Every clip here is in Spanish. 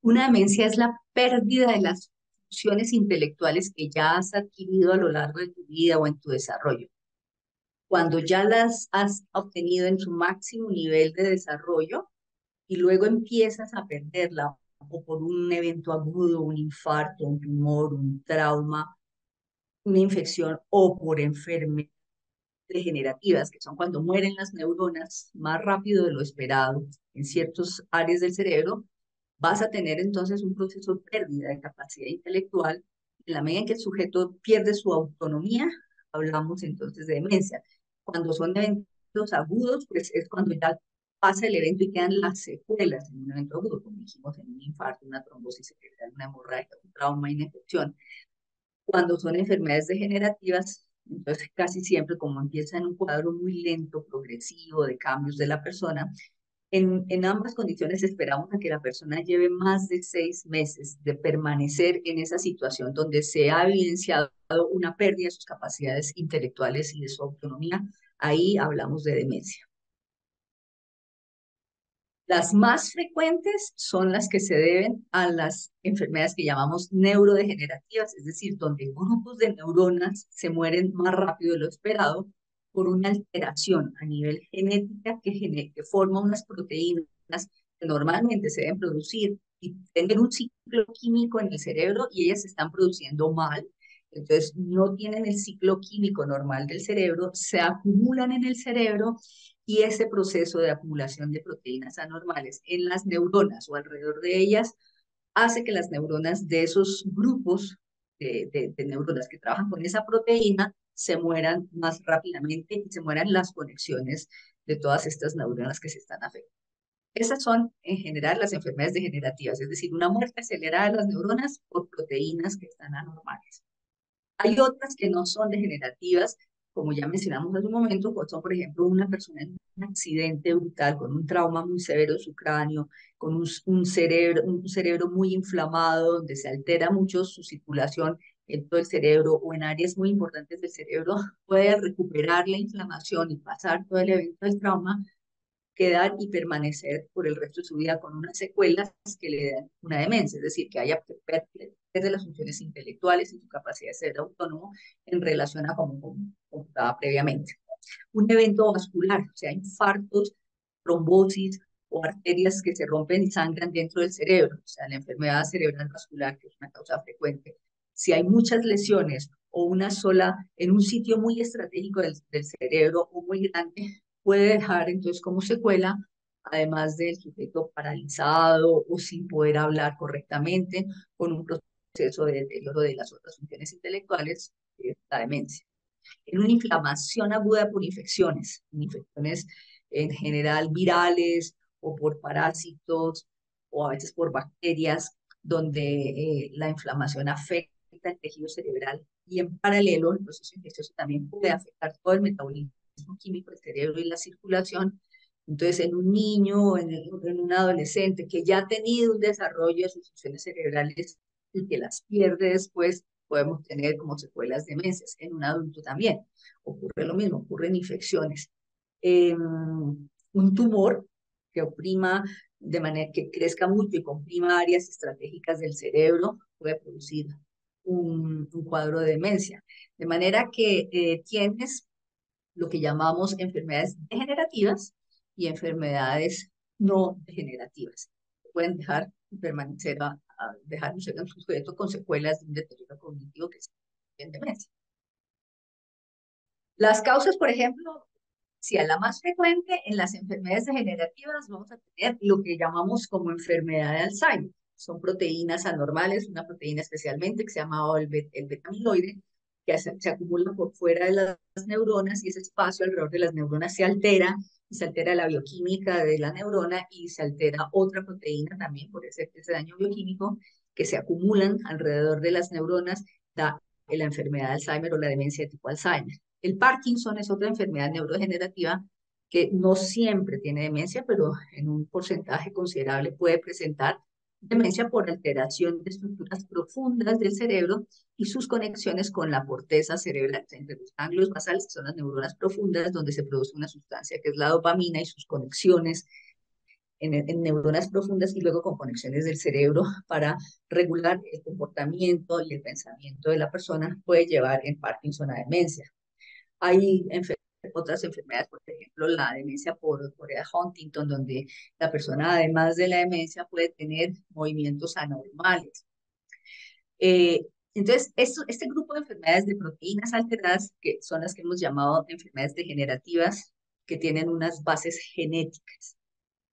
Una demencia es la pérdida de las funciones intelectuales que ya has adquirido a lo largo de tu vida o en tu desarrollo. Cuando ya las has obtenido en su máximo nivel de desarrollo y luego empiezas a perderla o por un evento agudo, un infarto, un tumor, un trauma, una infección o por enfermedades degenerativas, que son cuando mueren las neuronas más rápido de lo esperado en ciertas áreas del cerebro, vas a tener entonces un proceso de pérdida de capacidad intelectual. En la medida en que el sujeto pierde su autonomía, hablamos entonces de demencia. Cuando son eventos agudos, pues es cuando ya pasa el evento y quedan las secuelas en un evento agudo, como dijimos, en un infarto, una trombosis cerebral, una hemorragia, un trauma, una infección. Cuando son enfermedades degenerativas, entonces casi siempre como empieza en un cuadro muy lento, progresivo de cambios de la persona, en ambas condiciones esperamos a que la persona lleve más de 6 meses de permanecer en esa situación donde se ha evidenciado una pérdida de sus capacidades intelectuales y de su autonomía. Ahí hablamos de demencia. Las más frecuentes son las que se deben a las enfermedades que llamamos neurodegenerativas, es decir, donde grupos de neuronas se mueren más rápido de lo esperado por una alteración a nivel genética que forma unas proteínas que normalmente se deben producir y tener un ciclo químico en el cerebro y ellas se están produciendo mal. Entonces, no tienen el ciclo químico normal del cerebro, se acumulan en el cerebro y ese proceso de acumulación de proteínas anormales en las neuronas o alrededor de ellas hace que las neuronas de esos grupos de neuronas que trabajan con esa proteína se mueran más rápidamente y se mueran las conexiones de todas estas neuronas que se están afectando. Esas son en general las enfermedades degenerativas, es decir, una muerte acelerada de las neuronas por proteínas que están anormales. Hay otras que no son degenerativas, como ya mencionamos hace un momento, pues son, por ejemplo, una persona en un accidente brutal, con un trauma muy severo en su cráneo, con un cerebro muy inflamado, donde se altera mucho su circulación en todo el cerebro o en áreas muy importantes del cerebro, puede recuperar la inflamación y pasar todo el evento del trauma, quedar y permanecer por el resto de su vida con unas secuelas que le dan una demencia, es decir, que haya pérdida de las funciones intelectuales y su capacidad de ser autónomo en relación a como estaba previamente. Un evento vascular, o sea, infartos, trombosis o arterias que se rompen y sangran dentro del cerebro, o sea, la enfermedad cerebral vascular, que es una causa frecuente. Si hay muchas lesiones o una sola en un sitio muy estratégico del cerebro o muy grande, puede dejar entonces como secuela, además del sujeto paralizado o sin poder hablar correctamente, con un proceso de deterioro de las otras funciones intelectuales, la demencia. En una inflamación aguda por infecciones en general virales o por parásitos o a veces por bacterias, donde la inflamación afecta el tejido cerebral y en paralelo el proceso infeccioso también puede afectar todo el metabolismo químico del cerebro y la circulación. Entonces, en un niño o en un adolescente que ya ha tenido un desarrollo de sus funciones cerebrales y que las pierde después, podemos tener como secuelas de demencias. En un adulto también ocurre lo mismo, ocurren infecciones. Un tumor que oprima de manera que crezca mucho y comprima áreas estratégicas del cerebro puede producir un cuadro de demencia. De manera que tienes lo que llamamos enfermedades degenerativas y enfermedades no degenerativas. Pueden dejar permanecer dejar un sujeto con secuelas de un deterioro cognitivo que es en demencia. Las causas, por ejemplo, si a la más frecuente en las enfermedades degenerativas vamos a tener lo que llamamos como enfermedad de Alzheimer. Son proteínas anormales, una proteína especialmente que se llama el beta-amiloide, que se acumula por fuera de las neuronas y ese espacio alrededor de las neuronas se altera y se altera la bioquímica de la neurona y se altera otra proteína también por ese daño bioquímico que se acumulan alrededor de las neuronas, da la enfermedad de Alzheimer o la demencia de tipo Alzheimer. El Parkinson es otra enfermedad neurodegenerativa que no siempre tiene demencia, pero en un porcentaje considerable puede presentar demencia por alteración de estructuras profundas del cerebro y sus conexiones con la corteza cerebral, entre los ganglios basales, que son las neuronas profundas, donde se produce una sustancia que es la dopamina y sus conexiones en neuronas profundas y luego con conexiones del cerebro para regular el comportamiento y el pensamiento de la persona, puede llevar en Parkinson a demencia. Hay otras enfermedades, por ejemplo, la demencia por Corea Huntington, donde la persona, además de la demencia, puede tener movimientos anormales. Entonces, este grupo de enfermedades de proteínas alteradas, que son las que hemos llamado enfermedades degenerativas, que tienen unas bases genéticas.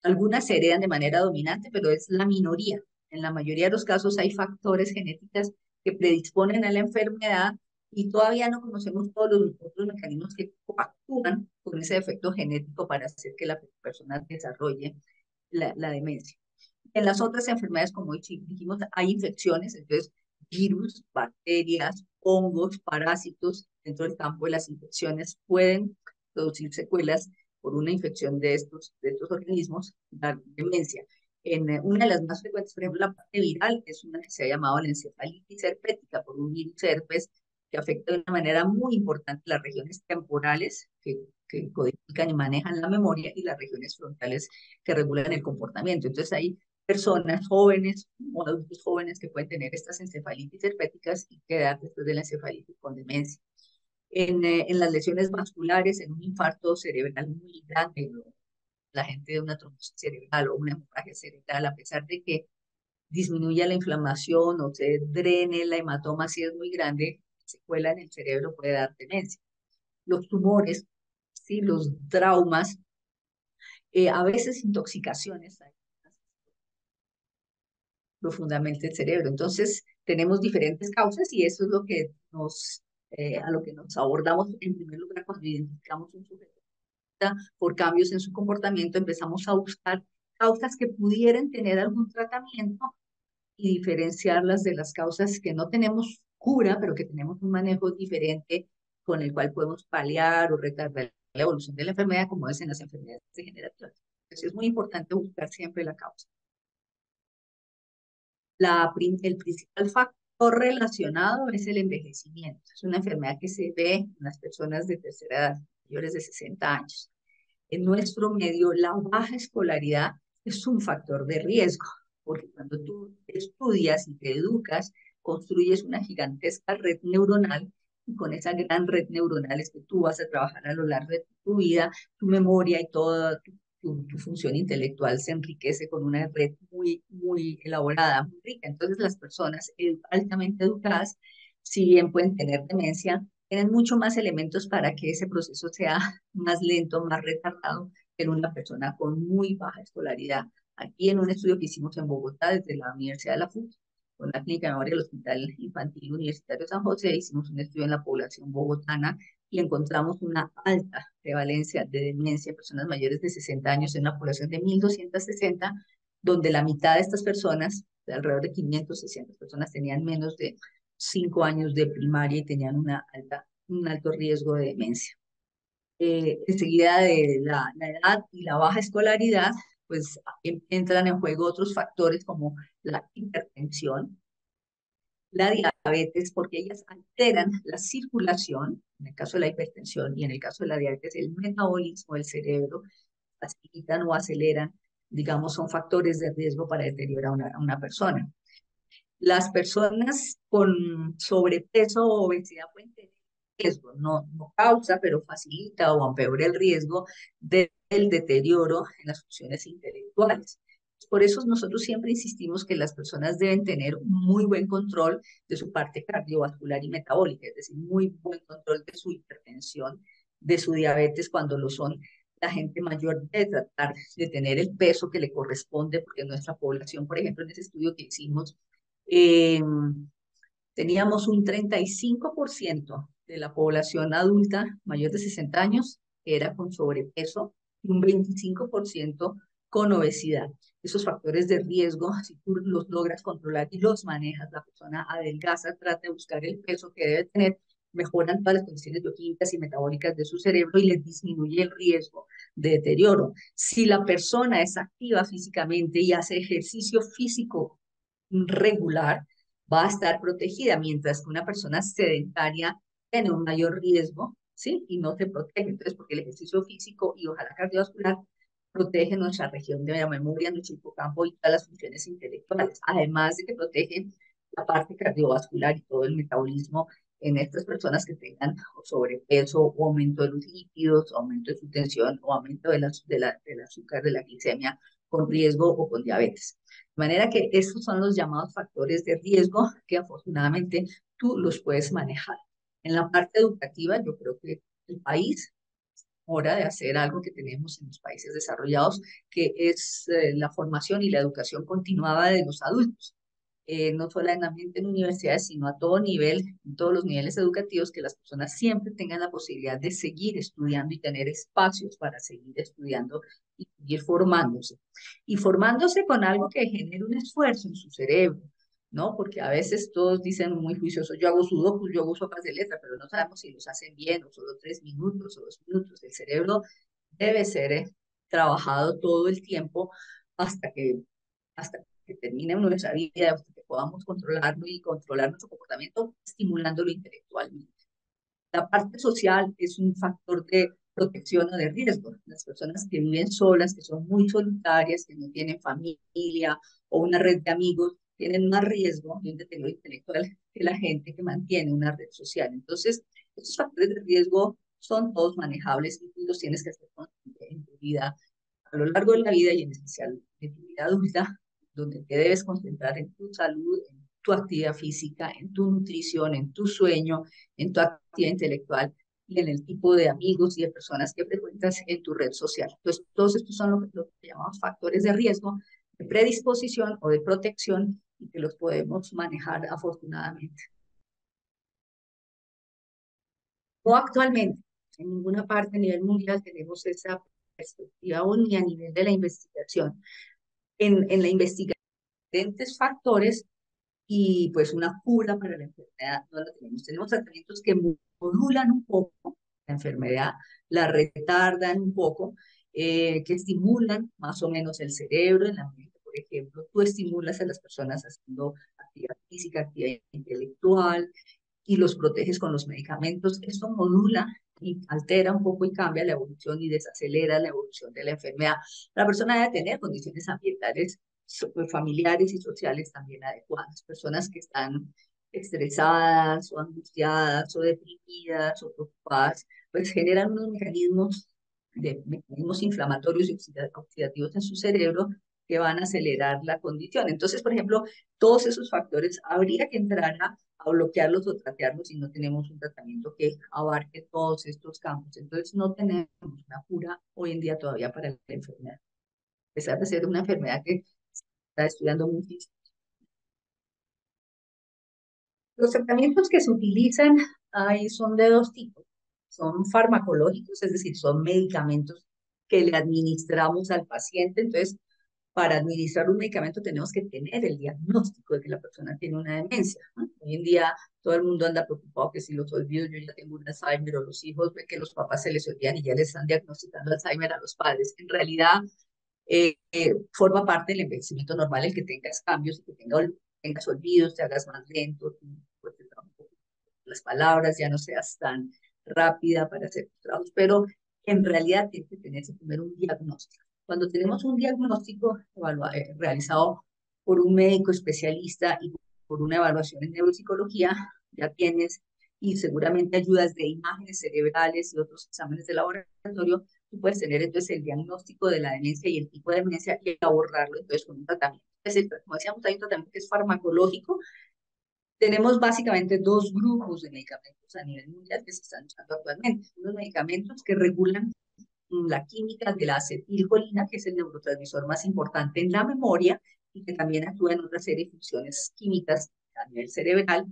Algunas se heredan de manera dominante, pero es la minoría. En la mayoría de los casos hay factores genéticos que predisponen a la enfermedad y todavía no conocemos todos los otros mecanismos que actúan con ese efecto genético para hacer que la persona desarrolle la demencia. En las otras enfermedades, como dijimos, hay infecciones, entonces virus, bacterias, hongos, parásitos dentro del campo de las infecciones pueden producir secuelas por una infección de estos organismos, la demencia. Una de las más frecuentes, por ejemplo, la parte viral, es una que se ha llamado la encefalitis herpética por un virus herpes que afecta de una manera muy importante las regiones temporales que codifican y manejan la memoria y las regiones frontales que regulan el comportamiento. Entonces hay personas jóvenes o adultos jóvenes que pueden tener estas encefalitis herpéticas y quedar después de la encefalitis con demencia. En las lesiones vasculares, en un infarto cerebral muy grande, la gente de una trombosis cerebral o una hemorragia cerebral, a pesar de que disminuya la inflamación o se drene la hematoma si es muy grande, secuela en el cerebro puede dar demencia. Los tumores, ¿sí? Los traumas, a veces intoxicaciones profundamente el cerebro. Entonces, tenemos diferentes causas y eso es lo que a lo que nos abordamos en primer lugar cuando identificamos un sujeto por cambios en su comportamiento, empezamos a buscar causas que pudieran tener algún tratamiento y diferenciarlas de las causas que no tenemos cura, pero que tenemos un manejo diferente con el cual podemos paliar o retardar la evolución de la enfermedad, como es en las enfermedades degenerativas. Entonces, es muy importante buscar siempre la causa. El principal factor relacionado es el envejecimiento. Es una enfermedad que se ve en las personas de tercera edad, mayores de 60 años. En nuestro medio, la baja escolaridad es un factor de riesgo, porque cuando tú estudias y te educas, construyes una gigantesca red neuronal y con esa gran red neuronal es que tú vas a trabajar a lo largo de tu vida, tu memoria y toda tu función intelectual se enriquece con una red muy elaborada, muy rica. Entonces las personas altamente educadas, si bien pueden tener demencia, tienen mucho más elementos para que ese proceso sea más lento, más retardado que en una persona con muy baja escolaridad. Aquí en un estudio que hicimos en Bogotá desde la Universidad de la FUT, con la Clínica de Memoria del Hospital Infantil Universitario San José, hicimos un estudio en la población bogotana y encontramos una alta prevalencia de demencia en personas mayores de 60 años en una población de 1.260, donde la mitad de estas personas, de alrededor de 560 personas, tenían menos de 5 años de primaria y tenían un alto riesgo de demencia. Enseguida de la edad y la baja escolaridad, pues entran en juego otros factores como la hipertensión, la diabetes, porque ellas alteran la circulación, en el caso de la hipertensión y en el caso de la diabetes, el metabolismo del cerebro, facilitan o aceleran, digamos, son factores de riesgo para deteriorar a una persona. Las personas con sobrepeso o obesidad pueden tener riesgo, no causa, pero facilita o empeora el riesgo del deterioro en las funciones intelectuales. Por eso nosotros siempre insistimos que las personas deben tener muy buen control de su parte cardiovascular y metabólica, es decir, muy buen control de su hipertensión, de su diabetes cuando lo son. La gente mayor debe tratar de tener el peso que le corresponde, porque nuestra población, por ejemplo, en ese estudio que hicimos, eh, teníamos un 35% de la población adulta mayor de 60 años que era con sobrepeso y un 25% con obesidad. Esos factores de riesgo, si tú los logras controlar y los manejas, la persona adelgaza, trata de buscar el peso que debe tener, mejoran todas las condiciones bioquímicas y metabólicas de su cerebro y les disminuye el riesgo de deterioro. Si la persona es activa físicamente y hace ejercicio físico regular, va a estar protegida, mientras que una persona sedentaria tiene un mayor riesgo, ¿sí? Y no se protege. Entonces, porque el ejercicio físico y ojalá cardiovascular protege nuestra región de la memoria, nuestro hipocampo y todas las funciones intelectuales, además de que protege la parte cardiovascular y todo el metabolismo en estas personas que tengan sobrepeso o aumento de los lípidos, aumento de su tensión o aumento del azúcar, de la glicemia con riesgo o con diabetes. De manera que estos son los llamados factores de riesgo que afortunadamente tú los puedes manejar. En la parte educativa, yo creo que el país hora de hacer algo que tenemos en los países desarrollados, que es la formación y la educación continuada de los adultos. No solamente en universidades, sino a todo nivel, en todos los niveles educativos, que las personas siempre tengan la posibilidad de seguir estudiando y tener espacios para seguir estudiando y seguir formándose. Y formándose con algo que genere un esfuerzo en su cerebro, ¿no? Porque a veces todos dicen muy juiciosos, yo hago sudokus, yo hago sopas de letra, pero no sabemos si los hacen bien o solo 3 minutos o 2 minutos. El cerebro debe ser trabajado todo el tiempo hasta que termine nuestra vida, hasta que podamos controlarlo y controlar nuestro comportamiento, estimulándolo intelectualmente. La parte social es un factor de protección o de riesgo. Las personas que viven solas, que son muy solitarias, que no tienen familia o una red de amigos, tienen más riesgo de un deterioro intelectual que la gente que mantiene una red social. Entonces, estos factores de riesgo son todos manejables y tú los tienes que hacer en tu vida, a lo largo de la vida y en especial en tu vida adulta, donde te debes concentrar en tu salud, en tu actividad física, en tu nutrición, en tu sueño, en tu actividad intelectual y en el tipo de amigos y de personas que frecuentas en tu red social. Entonces, todos estos son lo que llamamos factores de riesgo, de predisposición o de protección y que los podemos manejar afortunadamente. No actualmente, en ninguna parte a nivel mundial tenemos esa perspectiva aún ni a nivel de la investigación. En la investigación, diferentes factores y pues una cura para la enfermedad no la tenemos. Tenemos tratamientos que modulan un poco la enfermedad, la retardan un poco, que estimulan más o menos el cerebro en la mente. Por ejemplo, tú estimulas a las personas haciendo actividad física, actividad intelectual y los proteges con los medicamentos. Esto modula y altera un poco y cambia la evolución y desacelera la evolución de la enfermedad. La persona debe tener condiciones ambientales familiares y sociales también adecuadas. Personas que están estresadas o angustiadas o deprimidas o preocupadas, pues generan unos mecanismos inflamatorios y oxidativos en su cerebro que van a acelerar la condición. Entonces, por ejemplo, todos esos factores habría que entrar a bloquearlos o tratarlos si no tenemos un tratamiento que abarque todos estos campos. Entonces, no tenemos una cura hoy en día todavía para la enfermedad. A pesar de ser una enfermedad que está estudiando muchísimo. Los tratamientos que se utilizan ahí son de dos tipos. Son farmacológicos, es decir, son medicamentos que le administramos al paciente. Entonces, para administrar un medicamento tenemos que tener el diagnóstico de que la persona tiene una demencia, ¿no? Hoy en día todo el mundo anda preocupado que si los olvido, yo ya tengo un Alzheimer, o los hijos ven que los papás se les olvidan y ya les están diagnosticando Alzheimer a los padres. En realidad, forma parte del envejecimiento normal el que tengas cambios, y que tengas olvidos, te hagas más lento, pues, las palabras, ya no seas tan rápida para hacer tus trabajos, pero en realidad tienes que tener primero un diagnóstico. Cuando tenemos un diagnóstico realizado por un médico especialista y por una evaluación en neuropsicología, ya tienes, y seguramente ayudas de imágenes cerebrales y otros exámenes de laboratorio, tú puedes tener entonces el diagnóstico de la demencia y el tipo de demencia y abordarlo entonces con un tratamiento. Entonces, como decíamos, hay un tratamiento que es farmacológico. Tenemos básicamente dos grupos de medicamentos a nivel mundial que se están usando actualmente. Unos medicamentos que regulan la química de la acetilcolina, que es el neurotransmisor más importante en la memoria y que también actúa en otra serie de funciones químicas a nivel cerebral.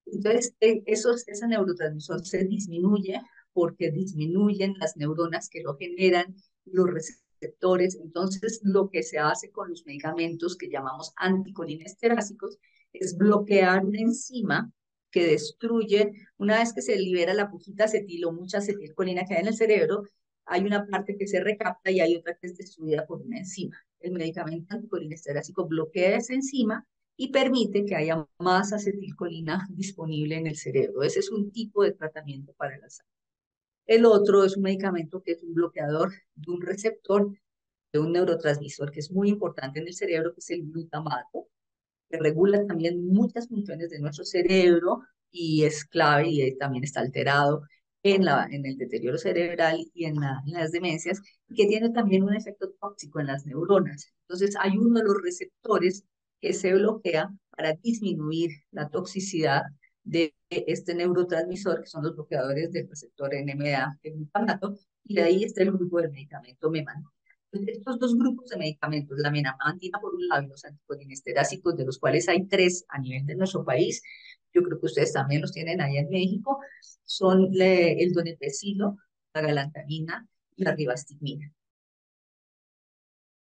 Entonces, ese neurotransmisor se disminuye porque disminuyen las neuronas que lo generan, los receptores. Entonces, lo que se hace con los medicamentos que llamamos anticolinestéricos es bloquear una enzima que destruye, una vez que se libera la poquita acetil o mucha acetilcolina que hay en el cerebro, hay una parte que se recapta y hay otra que es destruida por una enzima. El medicamento anticolinestérico bloquea esa enzima y permite que haya más acetilcolina disponible en el cerebro. Ese es un tipo de tratamiento para la salud. El otro es un medicamento que es un bloqueador de un receptor de un neurotransmisor que es muy importante en el cerebro, que es el glutamato, que regula también muchas funciones de nuestro cerebro y es clave y también está alterado en el deterioro cerebral y en las demencias, que tiene también un efecto tóxico en las neuronas. Entonces, hay uno de los receptores que se bloquea para disminuir la toxicidad de este neurotransmisor, que son los bloqueadores del receptor NMDA, el glutamato, y de ahí está el grupo del medicamento memantina. Estos dos grupos de medicamentos, la memantina por un lado y los anticolinesteráticos, de los cuales hay tres a nivel de nuestro país, yo creo que ustedes también los tienen allá en México, son el donepezilo, la galantamina y la ribastimina.